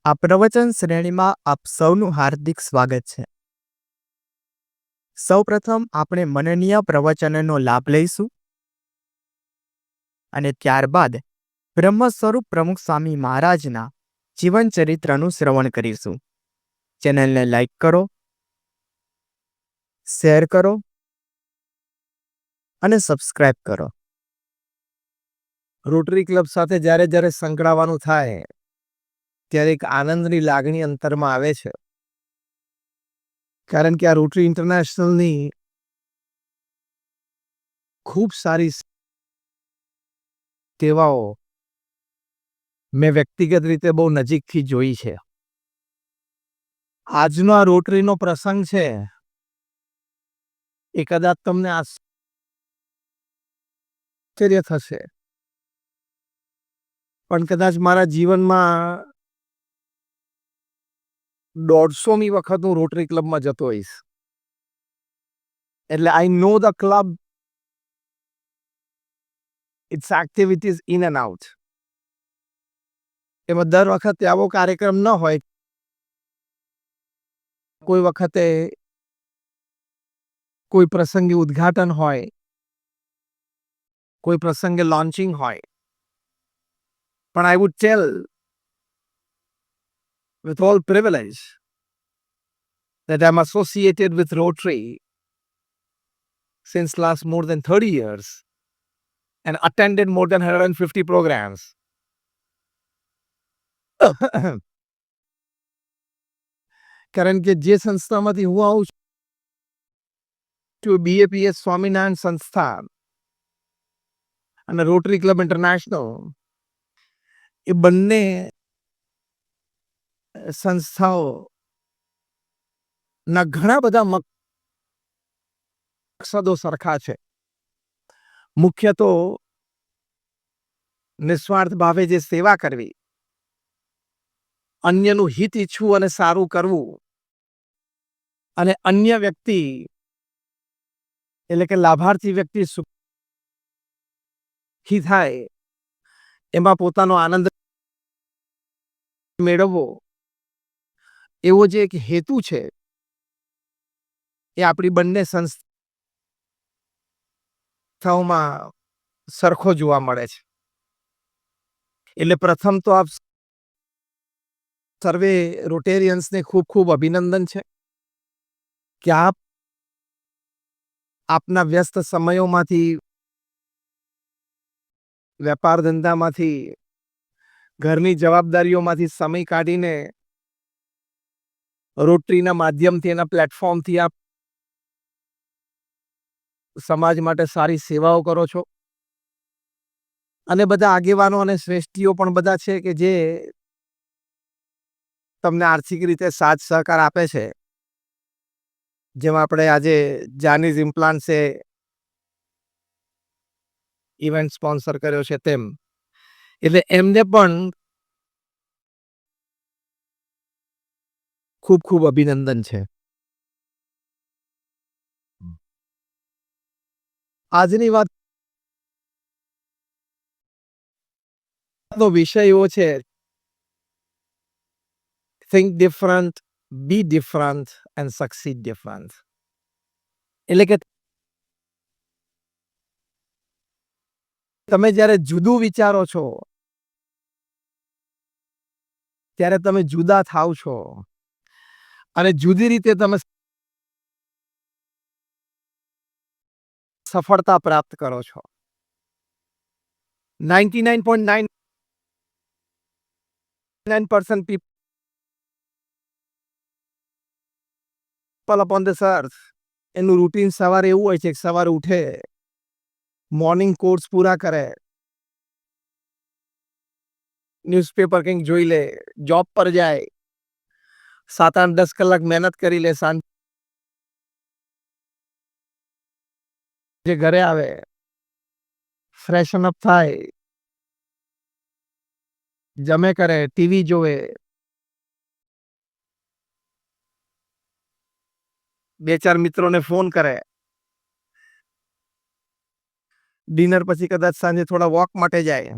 આ પ્રવચન શ્રેણીમાં આપ સૌનું હાર્દિક સ્વાગત છે. સૌપ્રથમ આપણે મનનીય પ્રવચનનો લાભ લઈશું અને ત્યારબાદ બ્રહ્મ સ્વરૂપ પ્રમુખ સ્વામી મહારાજના જીવન ચરિત્રનું શ્રવણ કરીશું. ચેનલને લાઈક કરો, શેર કરો અને સબસ્ક્રાઇબ કરો. રોટરી ક્લબ સાથે જ્યારે જ્યારે સંકળાવાનું થાય ત્યારે એક આનંદની લાગણી અંતરમાં આવે છે, કારણ કે આ રોટરી ઇન્ટરનેશનલની ખૂબ સારી સેવાઓ મેં વ્યક્તિગત રીતે બહુ નજીકથી જોઈ છે. આજનો આ રોટરીનો પ્રસંગ છે એ કદાચ તમને આશ્ચર્ય થશે, પણ કદાચ મારા જીવનમાં 150મી વખત હું રોટરી ક્લબમાં જતો હોઈશ. એટલે I know the club, its activities in and out. એમાં દર વખતે આવો કાર્યક્રમ ન હોય, કોઈ વખતે કોઈ પ્રસંગે ઉદ્ઘાટન હોય, કોઈ પ્રસંગે લોન્ચિંગ હોય, પણ I would tell with all privilege that I'm associated with Rotary since last more than 30 years and attended more than 150 programs. કારણ કે જે સંસ્થામાંથી હું આવું છું, BAPS સ્વામિનારાયણ સંસ્થા અને રોટરી ક્લબ ઇન્ટરનેશનલ, એ બંને સંસ્થાઓના ઘણા બધા મકસદો સરખા છે. મુખ્ય તો નિસ્વાર્થ ભાવે જે સેવા કરવી, અન્યનું હિત ઈચ્છવું અને સારું કરવું, અને અન્ય વ્યક્તિ એટલે કે લાભાર્થી વ્યક્તિ સુખી થાય એમાં પોતાનો આનંદ મેળવવો, એવો જે એક હેતુ છે એ આપણી બંને સંસ્થાઓમાં સરખો જોવા મળે છે. એટલે પ્રથમ તો આપ સર્વે રોટેરિયન્સને ખૂબ ખૂબ અભિનંદન છે કે આપ આપના વ્યસ્ત સમયોમાંથી, વેપાર ધંધામાંથી, ઘરની જવાબદારીઓમાંથી સમય કાઢીને રોટરીના માધ્યમથી, એના પ્લેટફોર્મથી આપ સમાજ માટે સારી સેવાઓ કરો છો. અને બધા આગેવાનો અને શ્રેષ્ઠીઓ પણ બધા છે કે જે તમને આર્થિક રીતે સાથ સહકાર આપે છે. જેમ આપણે આજે જાનીઝ ઇમ્પ્લાન્ટ્સે ઇવેન્ટ સ્પોન્સર કર્યો છે તેમ, એટલે એમને પણ ખૂબ ખૂબ અભિનંદન છે. આજની વાતનો વિષય એવો છે, think different, be different and succeed different. એટલે કે તમે જ્યારે જુદું વિચારો છો ત્યારે તમે જુદા થાવ છો, અને જુદી રીતે તમે સફળતા પ્રાપ્ત કરો છો. 99.99% people upon this earth, એનું રૂટીન સવારે એવું હોય છે કે સવારે ઉઠે, મોર્નિંગ કોર્સ પૂરા કરે, ન્યૂઝપેપર કંઈક જોઈ લે, જોબ પર જાય, 7-8-10 કલાક મહેનત કરી લે, સાંજે ઘરે આવે, ફ્રેશન અપ થાય, જમે કરે, ટીવી જોવે, 2-4 મિત્રોને ફોન કરે, ડિનર પછી કદાચ સાંજે થોડા વોક માટે જાય,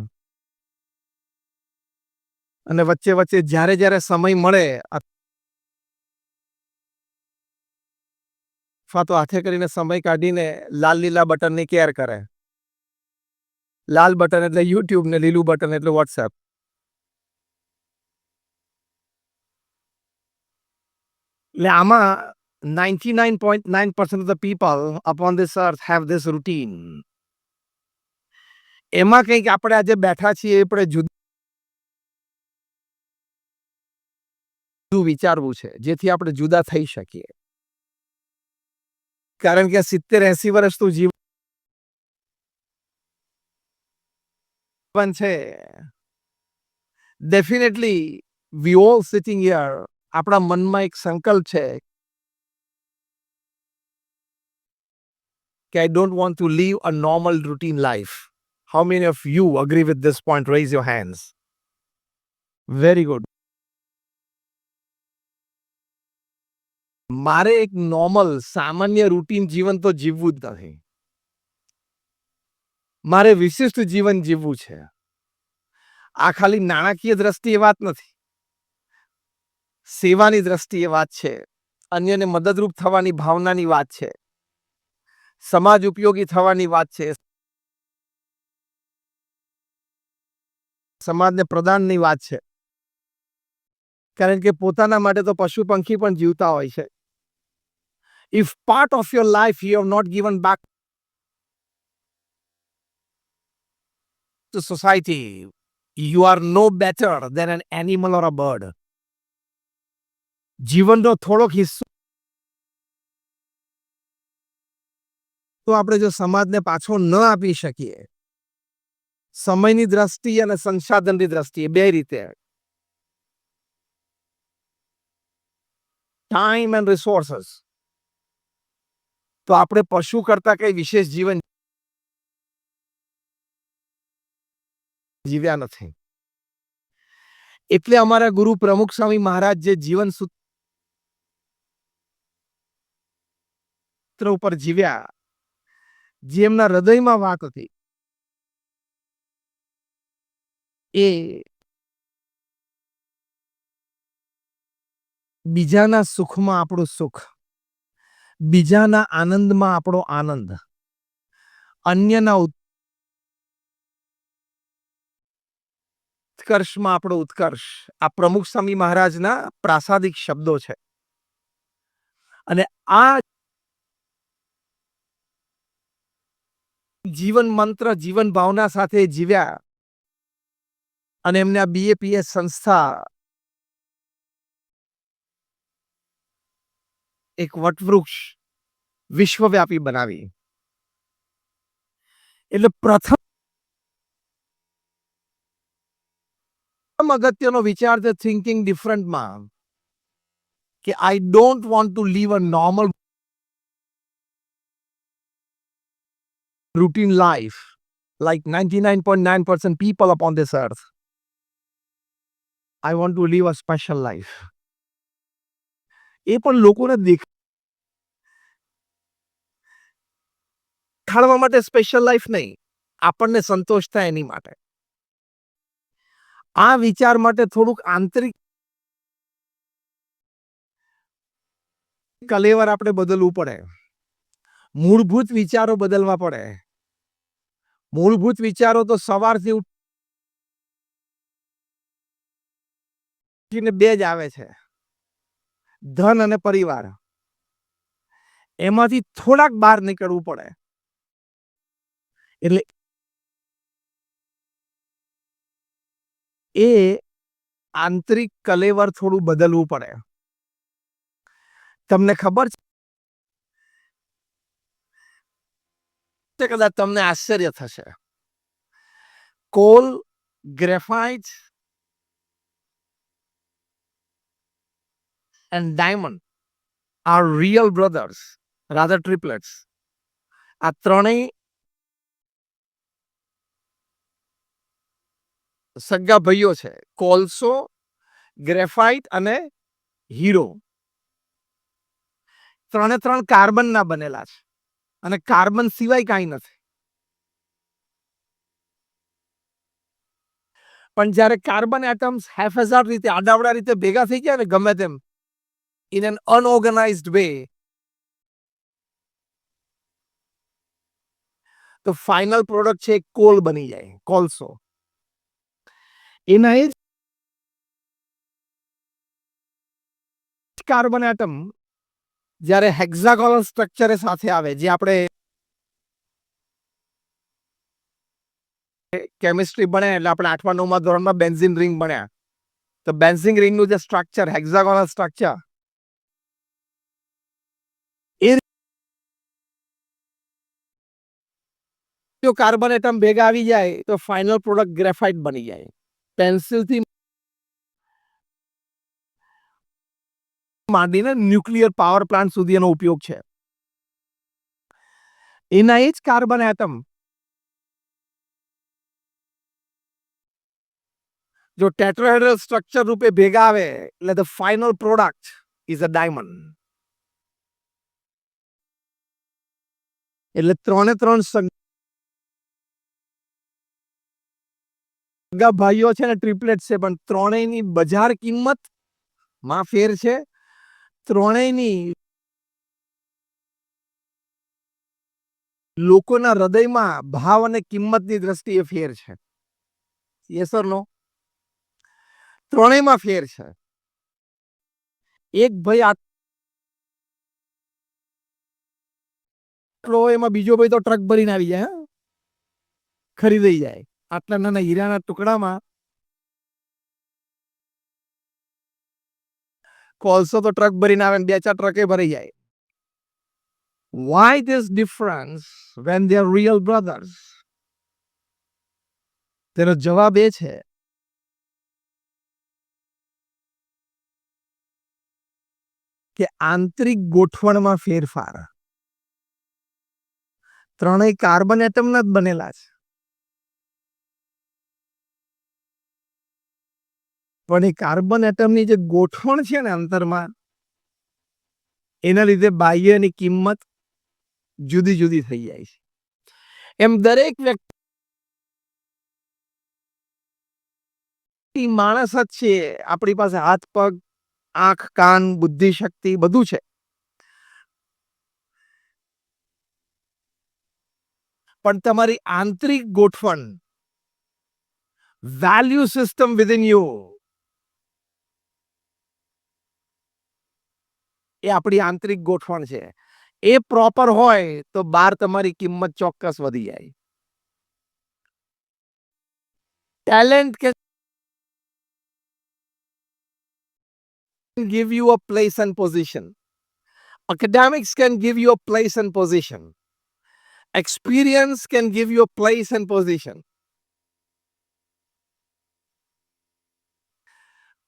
અને વચ્ચે વચ્ચે જ્યારે જ્યારે સમય મળે અથવા તો હાથે કરીને સમય કાઢીને લાલ લીલા બટનની કેર કરે. લાલ બટન એટલે યુટ્યુબ ને લીલું બટન એટલે વોટ્સએપ. એટલે આમાં 99.9% of the people upon this earth have this routine. એમાં કંઈક આપણે આજે બેઠા છીએ આપણે જુદું વિચારવું છે જેથી આપણે જુદા થઈ શકીએ. કારણ કે 70-80 વર્ષનું જીવન છે. Definitely we all sitting here, આપણા મનમાં એક સંકલ્પ છે કે I don't want to live a normal routine life. How many of you agree with this point? Raise your hands. Very good. મારે એક નોર્મલ સામાન્ય રૂટીન જીવન તો જીવવું જ નથી. મારે વિશિષ્ટ જીવન જીવવું છે. આ ખાલી નાણાકીય દ્રષ્ટિએ વાત નથી, સેવાની દ્રષ્ટિએ વાત છે, અન્યને મદદરૂપ થવાની ભાવનાની વાત છે, સમાજ ઉપયોગી થવાની વાત છે, સમાજને પ્રદાનની વાત છે. કારણ કે પોતાના માટે તો પશુ પંખી પણ જીવતા હોય છે. If part of your life you have not given back to society, you are no better than an animal or a bird. જીવનનો થોડોક હિસ્સો તો આપણે જો સમાજને પાછો ન આપી શકીએ, સમયની દ્રષ્ટિએ અને સંસાધનની દ્રષ્ટિએ બે રીતે, ટાઈમ એન્ડ રિસોર્સિસ, તો આપણે પશુ કરતા કઈ વિશેષ જીવન જીવ્યા નથી. એટલે અમારા ગુરુ પ્રમુખ સ્વામી મહારાજ જે જીવન સૂત્ર ઉપર જીવ્યા, જે એમના હૃદયમાં વાત હતી, એ બીજાના સુખમાં આપણું સુખ, બીજાના આનંદમાં આપણો આનંદ, અન્યના ઉત્કર્ષમાં આપણો ઉત્કર્ષ, આ પ્રમુખ સ્વામી મહારાજના પ્રાસાદિક શબ્દો છે. અને આ જીવન મંત્ર, જીવન ભાવના સાથે જીવ્યા અને એમને આ BAPS સંસ્થા એક વટવૃક્ષ વિશ્વવ્યાપી બનાવી. એટલે પ્રથમ અગત્યનો વિચાર છે થિંકિંગ ડિફરન્ટમાં, કે I don't want to live a normal routine life like 99.9% people upon this earth. I want to live a special life. એ પણ લોકોને દેખાડવા માટે સ્પેશિયલ લાઈફ નહીં, આપણને સંતોષ થાય એની માટે. આ વિચાર માટે થોડુંક આંતરિક કલેવર આપણે બદલવું પડે, મૂળભૂત વિચારો બદલવા પડે. મૂળભૂત વિચારો તો સવારથી ઉઠીને બે જ આવે છે, ધન અને પરિવાર. એમાંથી થોડાક બહાર નીકળવું પડે. એટલે એ આંતરિક કલેવર થોડું બદલવું પડે. તમને ખબર છે, કદાચ તમને આશ્ચર્ય થશે, call, graphite and diamond are real brothers, rather triplets. આ ત્રણેય સગા ભાઈઓ છે, કોલસો, ગ્રેફાઇટ અને હીરો. ત્રણે ત્રણ કાર્બનના બનેલા છે અને કાર્બન સિવાય કાંઈ નથી. પણ જ્યારે કાર્બન એટમ્સ હેફેઝાર્ડ રીતે આડાવડા રીતે ભેગા થઈ ગયા ને ગમે તેમ ઇન એન અનઓર્ગેનાઇઝડ વે, તો ફાઇનલ પ્રોડક્ટ છે કોલ બની જાય, કોલસો. એના એ કાર્બન એટમ જ્યારે હેક્ઝાગોનલ સ્ટ્રક્ચર સાથે આવે, જે આપણે કેમિસ્ટ્રી ભણ્યા એટલે આપણે 8મા 9મા ધોરણમાં બેન્ઝીન રિંગ ભણ્યા, તો બેન્ઝીન રિંગનું જે સ્ટ્રક્ચર હેક્ઝાગોનલ સ્ટ્રક્ચર, એ જો કાર્બન એટમ ભેગા આવી જાય તો ફાઇનલ પ્રોડક્ટ ગ્રેફાઇટ બની જાય. પેન્સિલથી માંડીને ન્યુક્લિયર પાવર પ્લાન્ટ સુધી એનો ઉપયોગ છે. એના એ જ કાર્બન એટમ જો ટેટ્રાહેડ્રલ સ્ટ્રક્ચર રૂપે ભેગા આવે એટલે the final product is a diamond. એટલે 3 સગા ભાઈઓ છે ને, ટ્રિપલેટ છે, પણ ત્રણેયની બજાર કિંમત માં ફેર છે. ત્રણેયની લોકોના હૃદયમાં ભાવ અને કિંમતની દ્રષ્ટિએ ફેર છે. યસ ઓર નો? ત્રણેયમાં ફેર છે. એક ભાઈ આટલો એમાં બીજો ભાઈ તો ટ્રક ભરીને આવી જાય, ખરીદી જાય. આટલા નાના હીરાના ટુકડામાં કોલસો તો ટ્રક ભરીને આવે, 2-4 ટ્રકે ભરી જાય. Why this difference when they are real brothers? તેનો જવાબ એ છે કે આંતરિક ગોઠવણમાં ફેરફાર. ત્રણેય કાર્બન એટમના જ બનેલા છે, પણ એ કાર્બન એટમની જે ગોઠવણ છે ને અંતરમાં, એના લીધે બાહ્યની કિંમત જુદી જુદી થઈ જાય છે. એમ દરેક વ્યક્તિ માણસ જ છે. આપણી પાસે હાથ, પગ, આંખ, કાન, બુદ્ધિ, શક્તિ બધું છે, પણ તમારી આંતરિક ગોઠવણ, વેલ્યુ સિસ્ટમ વિધિન યુ, એ આપણી આંતરિક ગોઠવણ છે. એ પ્રોપર હોય તો બહાર તમારી કિંમત ચોક્કસ વધી જાય. Talent can give you a place and position. Academics can give you a place and position. Experience can give you a place and position.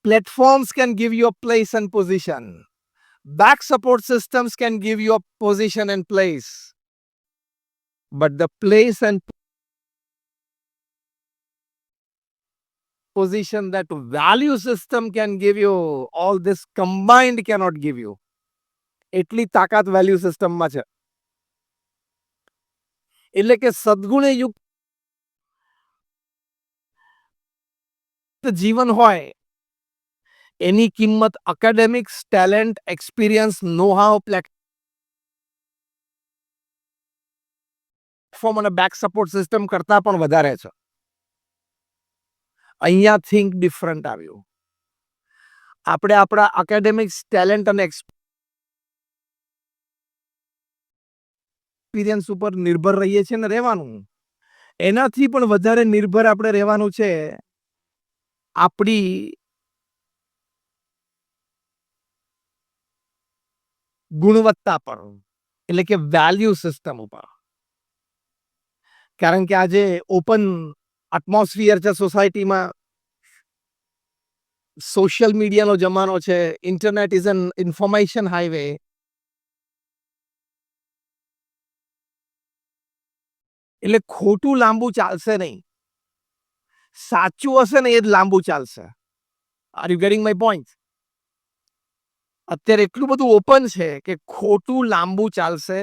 Platforms can give you a place and position. Back support systems can give you a position and place. But the place and position that value system can give you, all this combined cannot give you. એટલી તાકાત value સિસ્ટમમાં છે. એટલે કે સદગુણે યુક્ત જીવન હોય એની કિંમત academics, talent, experience, know how, platform અને બેક સપોર્ટ સિસ્ટમ કરતા પણ વધારે છે. અહીંયા થિંક ડિફરન્ટ આવ્યું. આપણે આપણા એકેડેમિક્સ, ટેલેન્ટ અને એક્સપિરિયન્સ ઉપર નિર્ભર રહીએ છીએ ને રહેવાનું. એનાથી પણ વધારે નિર્ભર આપણે રહેવાનું છે આપણી ગુણવત્તા પર, એટલે કે વેલ્યુ સિસ્ટમ ઉપર. કારણ કે આજે ઓપન એટમોસ્ફિયર છે સોસાયટીમાં, સોશિયલ મીડિયાનો જમાનો છે, internet is and information highway. એટલે ખોટું લાંબુ ચાલશે નહીં, સાચું હશે ને એ જ લાંબુ ચાલશે. Are you getting my point? અત્યારે એટલું બધું ઓપન છે કે ખોટું લાંબુ ચાલશે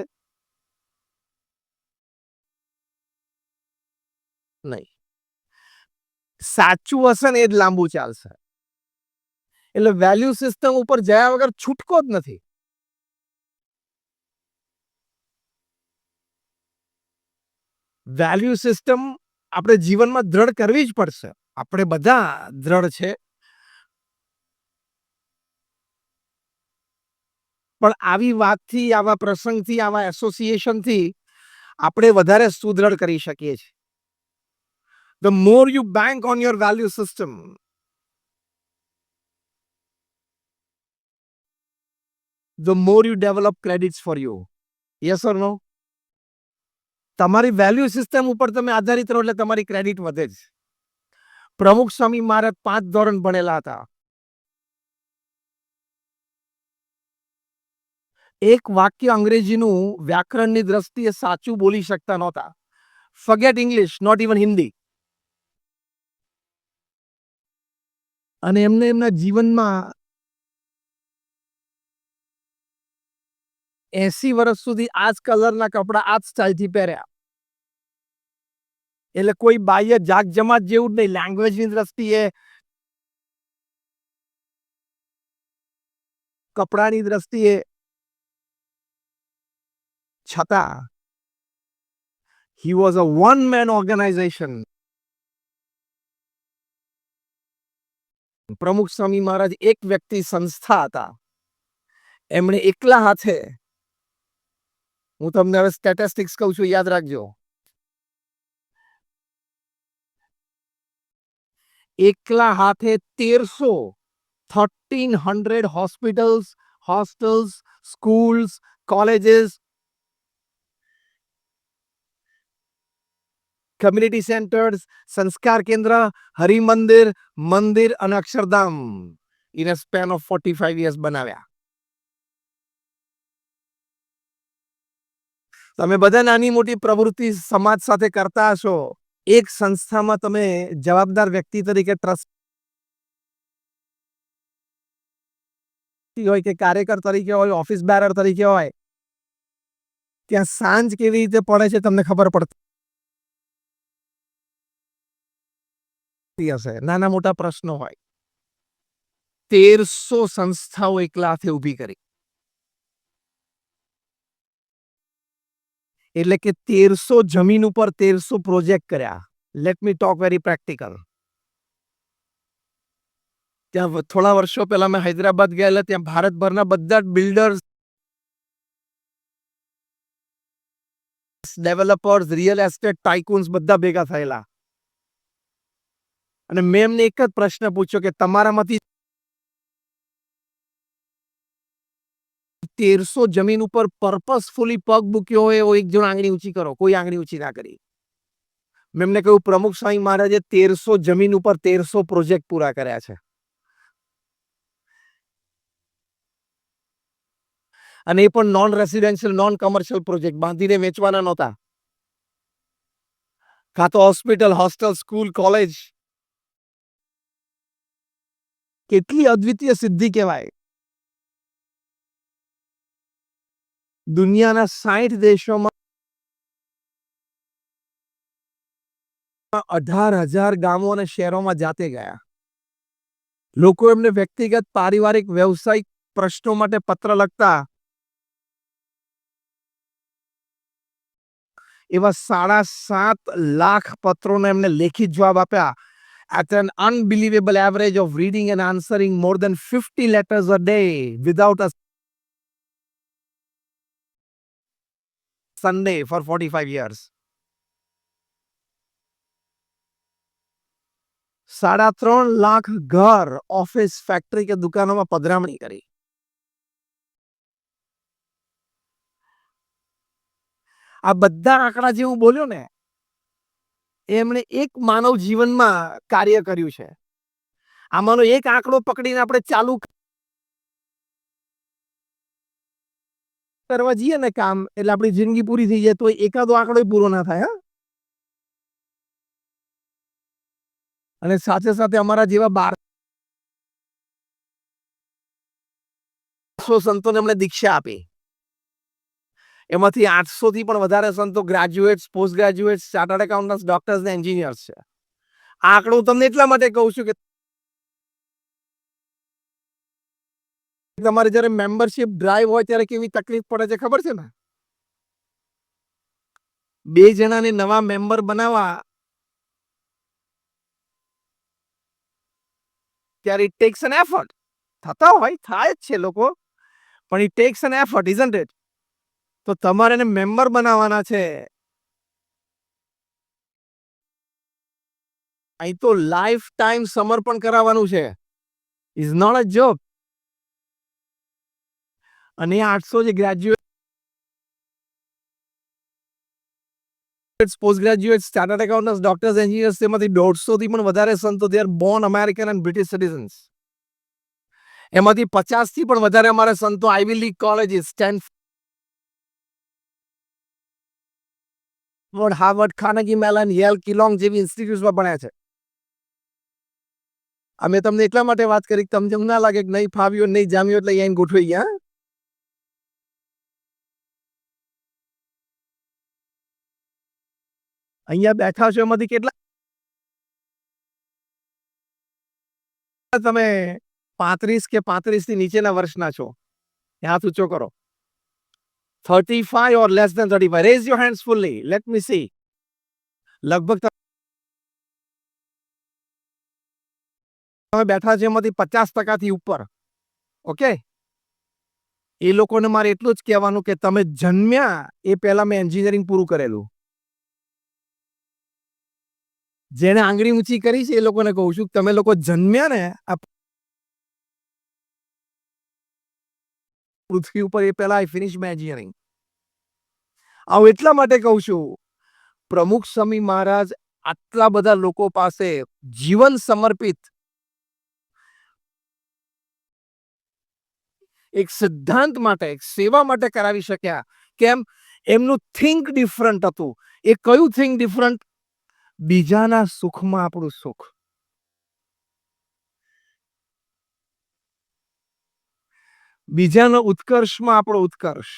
નહીં. સાચું હશે ને એ જ લાંબુ ચાલશે. એટલે વેલ્યુ સિસ્ટમ ઉપર જયા વગર છૂટકો જ નથી. વેલ્યુ સિસ્ટમ આપણે જીવનમાં દ્રઢ કરવી જ પડશે. આપણે બધા દ્રઢ છે, પણ આવી વાતથી, આવા પ્રસંગથી, આવા એસોસિએશનથી આપણે વધારે સુદ્રઢ કરી શકીએ છીએ. The more you bank on your value system, the more you develop credits for you. Yes or no? તમારી વેલ્યુ સિસ્ટમ ઉપર તમે આધારિત રહો એટલે તમારી ક્રેડિટ વધે જ. પ્રમુખ સ્વામી મહારાજ 5 ધોરણ ભણેલા હતા. એક વાક્ય અંગ્રેજીનું વ્યાકરણની દ્રષ્ટિએ સાચું બોલી શકતા નહોતા. Forget English, not even Hindi. અને એમને એમના જીવનમાં 80 વર્ષ સુધી આ જ કલરના કપડા આ જ સ્ટાઇલથી પહેર્યા. એટલે કોઈ બાહ્ય જાગજમાત જેવું જ નહીં. લેંગ્વેજની દ્રષ્ટિએ, કપડાની દ્રષ્ટિએ, છતાં he was a one man organization. પ્રમુખ સ્વામી મહારાજ એક વ્યક્તિ સંસ્થા હતા. એમણે એકલા હાથે, હું તમને હવે સ્ટેટિસ્ટિક્સ કહું છું, યાદ રાખજો. એકલા હાથે 1300 hospitals, hostels, schools, colleges, community centres, સંસ્કાર કેન્દ્ર, હરિમંદિર, મંદિર અને Akshardham in a span of 45 years બનાવ્યા. તમે બધા નાની મોટી પ્રવૃત્તિ સમાજ સાથે કરતા હશો. એક સંસ્થામાં તમે જવાબદાર વ્યક્તિ તરીકે ટ્રસ્ટી હોય કે કાર્યકર તરીકે હોય, ઓફિસ બેરર તરીકે હોય, ત્યાં સાંજ કેવી રીતે પડે છે તમને ખબર પડતી હશે. નાના મોટા પ્રશ્નો હોય. 1300 સંસ્થાઓ એકલા હાથે ઊભી કરી. એટલે કે 1300 જમીન ઉપર 1300 પ્રોજેક્ટ કર્યા. Let me talk very practical. ત્યાં થોડા વર્ષો પહેલા મેં હૈદરાબાદ ગયેલા. ત્યાં ભારતભરના બધા જ બિલ્ડર્સ, ડેવલપર્સ, રિયલ એસ્ટેટ ટાઇકૂન્સ બધા ભેગા થયેલા. અને મેં એમને એક જ પ્રશ્ન પૂછ્યો કે તમારામાંથી 1300 જમીન ઉપર પર્પસફુલી પગ મૂક્યો હોય એવો એક જણ આંગળી ઊંચી કરો. કોઈ આંગળી ઊંચી ના કરી. મેં એમને કહ્યું પ્રમુખ સ્વામી મહારાજે 1300 જમીન ઉપર 1300 પ્રોજેક્ટ પૂરા કર્યા છે. અને એ પણ non residential, non commercial project, બાંધીને વેચવાના નહોતા. કાં તો હોસ્પિટલ, હોસ્ટેલ, સ્કૂલ, કોલેજ. કેટલી અદ્વિતીય સિદ્ધિ કહેવાય. દુનિયાના 60 દેશોમાં 18,000 ગામો અને શહેરોમાં જાતે ગયા. લોકો એમને વ્યક્તિગત, પારિવારિક, વ્યવસાયિક પ્રશ્નો માટે પત્ર લખતા. એવા 7.5 લાખ પત્રોને એમને લેખિત જવાબ આપ્યા. At an unbelievable average of reading and answering more than 50 letters a day without a Sunday for 45 years. 3.5 lakh ઘર, ઓફિસ, ફેક્ટરી કે દુકાનોમાં પધરામણી કરી. આ બધા આંકડા જે હું બોલ્યો ને, એમણે એક માનવ જીવનમાં કાર્ય કર્યું છે. આમાંનો એક આંકડો પકડીને આપણે ચાલુ કરવા જઈએ ને કામ, એટલે આપણી જિંદગી પૂરી થઈ જાય. તો એકાદો આંકડો પૂરો ના થાય. હા. અને સાથે સાથે અમારા જેવા 1200 સંતોને એમણે દીક્ષા આપી. એમાંથી 800 થી પણ વધારે સંતો graduates, post graduates, chartered accountants, doctors ને એન્જિનિયર્સ છે. આંકડો તમને એટલા માટે કહું છું કે તમારે જ્યારે મેમ્બરશિપ ડ્રાઈવ હોય ત્યારે કેવી તકલીફ પડે છે ખબર છે ને? 2 જણાને નવા મેમ્બર બનાવવા ત્યારે ઇટ ટેક્સ એન એફર્ટ. થતા હોય, થાય જ છે લોકો, પણ it takes an effort, isn't it? તો તમારે એને મેમ્બર બનાવવાના છે. અહીં તો લાઈફ ટાઈમ સમર્પણ કરાવવાનું છે. Is not a joke. અને 800 જે graduate, post graduate, chartered accountants, doctors, engineers, તેમાંથી 150 થી પણ વધારે સંતો they are born American and British citizens. એમાંથી 50 થી પણ વધારે અમારા સંતો Ivy League colleges, Stanford, Harvard, Carnegie Mellon, Yale, Kellogg જેવી ઇન્સ્ટિટ્યૂટ્સમાં ભણ્યા છે. અમે તમને એટલા માટે વાત કરી કે તમને ના લાગે કે નહીં ફાવ્યું, નહીં જામ્યું એટલે અહીંયા ગોઠવાઈ ગયા. અહીંયા બેઠા છો એમાંથી કેટલા તમે 35 કે 35 થી નીચેના વર્ષના છો? હાથ ઊંચો કરો. 35 or less than 35. Raise your hands fully. Let me see. લગભગ તમે બેઠા છે એમાંથી 50% થી ઉપર. ઓકે? એ લોકોને મારે એટલું જ કહેવાનું કે તમે જન્મ્યા એ પહેલા મેં એન્જિનિયરિંગ પૂરું કરેલું. જેને આંગળી ઊંચી કરી છે એ લોકોને કહું છું તમે લોકો જન્મ્યા ને આ પૃથ્વી ઉપર એ પહેલા આઈ ફિનિશ માય એન્જિનિયરિંગ. આવું એટલા માટે કહું છું, પ્રમુખ સ્વામી મહારાજ આટલા બધા લોકો પાસે જીવન સમર્પિત એક સિદ્ધાંત માટે, એક સેવા માટે કરાવી શક્યા. કેમ? એમનું થિંક ડિફરન્ટ હતું. એ કયું થિંક ડિફરન્ટ? બીજાના સુખમાં આપણું સુખ, બીજાનો ઉત્કર્ષમાં આપણો ઉત્કર્ષ,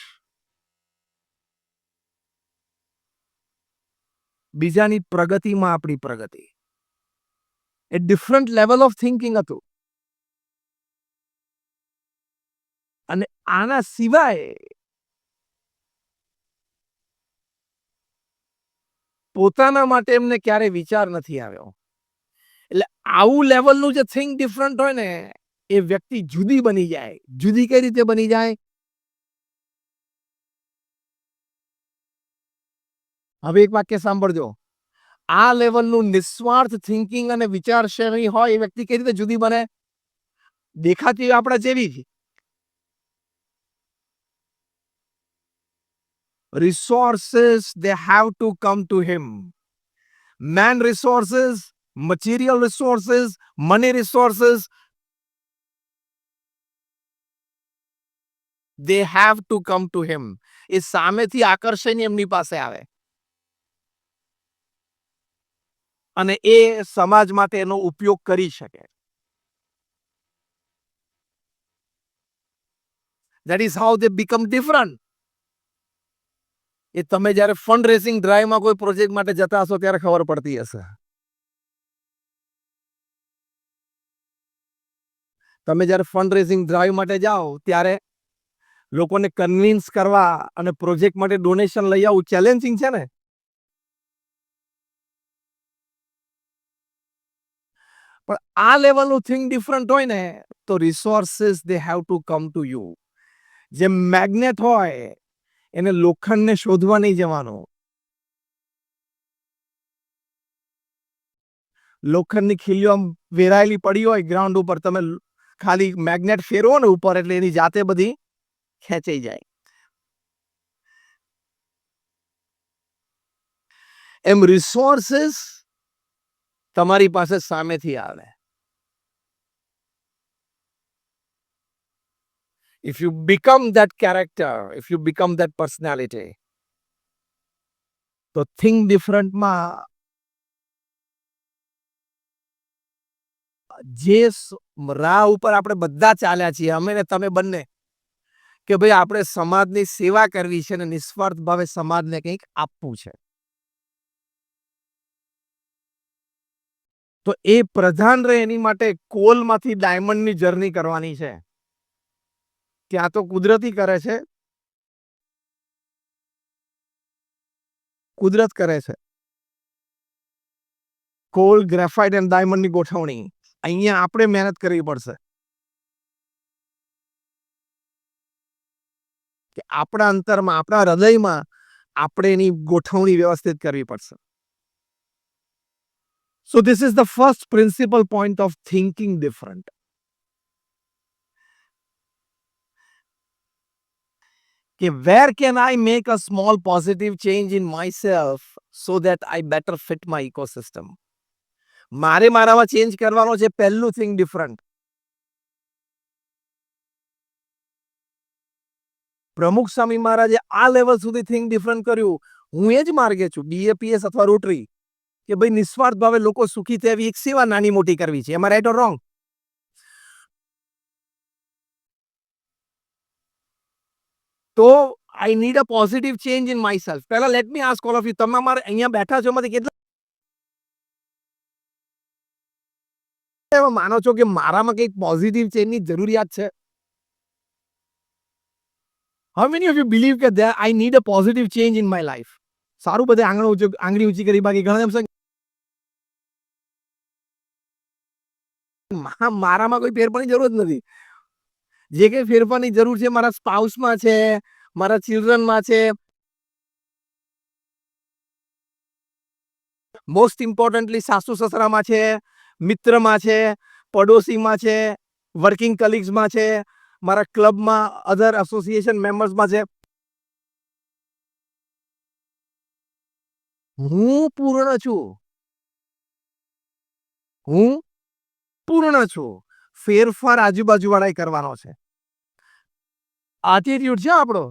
બીજાની પ્રગતિમાં આપણી પ્રગતિ. એ ડિફરન્ટ લેવલ ઓફ થિંકિંગ હતું. અને આના સિવાય પોતાના માટે એમને ક્યારે વિચાર નથી આવ્યો. એટલે આવું લેવલનું જે થિંક ડિફરન્ટ હોય ને એ વ્યક્તિ જુદી બની જાય. જુદી કઈ રીતે બની જાય? હવે એક વાક્ય સાંભળજો. આ લેવલનું નિસ્વાર્થ થિંકિંગ અને વિચારશૈલી હોય એ વ્યક્તિ કઈ રીતે જુદી બને? દેખાતી આપણા જેવી જ. Resources, they have to come to him. Man resources, material resources, money resources, they have to come to him. એ સામેથી આકર્ષણ એમની પાસે આવે અને એ સમાજ માટે એનો ઉપયોગ કરી શકે. That is how they become different. એ તમે જ્યારે ફંડ રેઝિંગ ડ્રાઈવમાં કોઈ પ્રોજેક્ટ માટે જતા હશો ત્યારે ખબર પડતી હશે. તમે જ્યારે ફંડ રેઝિંગ ડ્રાઈવ માટે જાઓ ત્યારે લોકોને કન્વિન્સ કરવા અને પ્રોજેક્ટ માટે ડોનેશન લઈ આવવું ચેલેન્જિંગ છે ને. પણ આ લેવલનું થિંક ડિફરન્ટ હોય ને તો resources they have to come to you. જે મેગ્નેટ હોય એને લોખંડને શોધવા નહીં જવાનું. લોખંડની ખીલીઓ વેરાયેલી પડી હોય ગ્રાઉન્ડ ઉપર, તમે ખાલી મેગ્નેટ ફેરવો ને ઉપર એટલે એની જાતે બધી ખેંચાઈ જાય. એમ રિસોર્સિસ તમારી પાસે સામેથી આવે. If you become that character, if you become that personality, તો think differentમાં જે રાહ ઉપર આપણે બધા ચાલ્યા છીએ, અમે ને તમે બંને, કે ભાઈ આપણે સમાજની સેવા કરવી છે અને નિસ્વાર્થ ભાવે સમાજને કંઈક આપવું છે. તો એ પ્રધાન રહે એની માટે કોલમાંથી ડાયમંડની જર્ની કરવાની છે. ત્યાં તો કુદરતી કરે છે, કુદરત કરે છે. કોલ, ગ્રેફાઇટ અને ડાયમંડની ગોઠવણી અહીંયા આપણે મહેનત કરવી પડશે કે આપણા અંતરમાં, આપણા હૃદયમાં આપણે એની ગોઠવણી વ્યવસ્થિત કરવી પડશે. So this is the first principal point of thinking different. કે where can I make a small positive change in myself so that I better fit my ecosystem? મારે મારામાં ચેન્જ કરવાનો છે પહેલું થિંગ ડિફરન્ટ. પ્રમુખ સ્વામી મહારાજે આ લેવલ સુધી થિંક ડિફરન્ટ કર્યું. હું એ જ માર્ગે છું, બીએપીએસ અથવા રોટરી, કે ભાઈ નિસ્વાર્થ ભાવે લોકો સુખી થાય એવી એક સેવા નાની મોટી કરવી છે. એમાં રાઈટ ઓર રોંગ? તો I need a positive change in my self. પહેલા let me ask all of you, તમે અમારે અહીંયા બેઠા છો એમાંથી કેટલા એવા માનો છો કે મારામાં કંઈક પોઝિટિવ ચેન્જની જરૂરિયાત છે? How many of you believe that I need a positive change in my life? સારું, બધે આંગળી ઊંચી કરી, બાકી ઘણા એમ છે મારામાં કોઈ ફેરફારની જરૂર જ નથી. જે કંઈ ફેરફારની જરૂર છે મારા સ્પાઉસમાં છે, મારા ચિલ્ડ્રનમાં છે, મોસ્ટ ઇમ્પોર્ટન્ટલી સાસુ સસરામાં છે, મિત્રમાં છે, પડોશીમાં છે, વર્કિંગ કલીગ્સમાં છે, મારા ક્લબમાં, અધર એસોસિએશન મેમ્બર્સમાં છે. હું પૂર્ણ છું. હું પૂર્ણ છું. ફેરફાર આજુબાજુવાળાએ કરવાનો છે. એટીટ્યુડ છે આપણો.